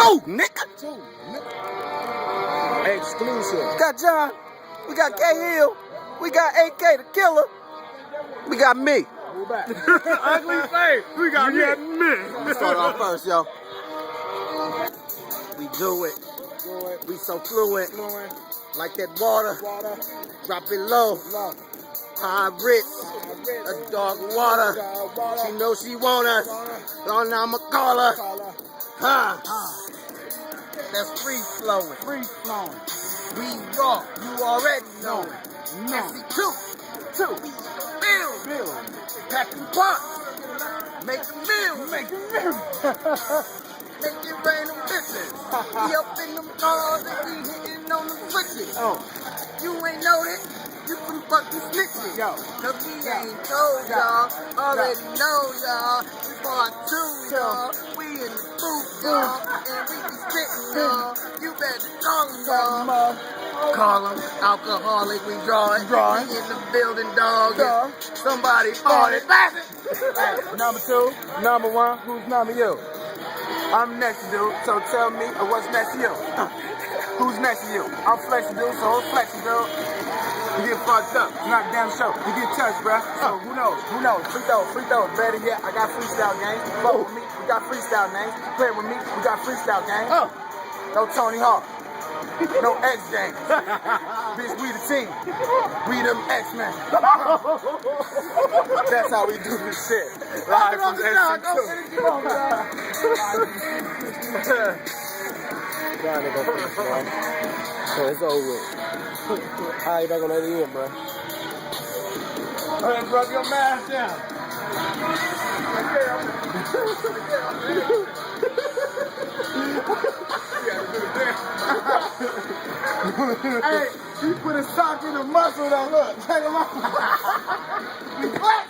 Two, nigga. Exclusive. We got John. We got K Hill. We got AK the Killer. We got me. Move back. Ugly face. We got me. Let's start off first, yo. We do it. We so fluent. Like that water. Drop it low. High rich. A dog water. She know she want us. So now I'ma call her. That's free flowing. We raw. You already know it. Messy too. We build. Packing pots. Make a meal. Make it rain them bitches. We up in them cars and we hitting on them switches. You ain't know that. You some fucking snitches. Cause we ain't told y'all. Already know y'all. Part 2, y'all. We in the booth, y'all. And we be spitting, y'all. You better call them, y'all. Call them. Alcoholic, we draw it. We in the building, dog. Somebody farted. Number 2, number 1, who's number you? I'm next to you, so tell me what's next to you. Who's next to you? I'm flexible, so who's flexible? You get fucked up, it's not a damn show. You get touched, bruh. So who knows? Free throws. Better yet, I got freestyle games. Fuck with me, we got freestyle names. Play with me, we got freestyle games. No Tony Hawk. No X games. Bitch, we the team. We them X-Men. That's how we do this shit. Live from SC2. So it's over with. How you back on that end, bro? Go ahead and rub your mask down. Hey, he put his sock in the muscle though, look, check him out. We flex.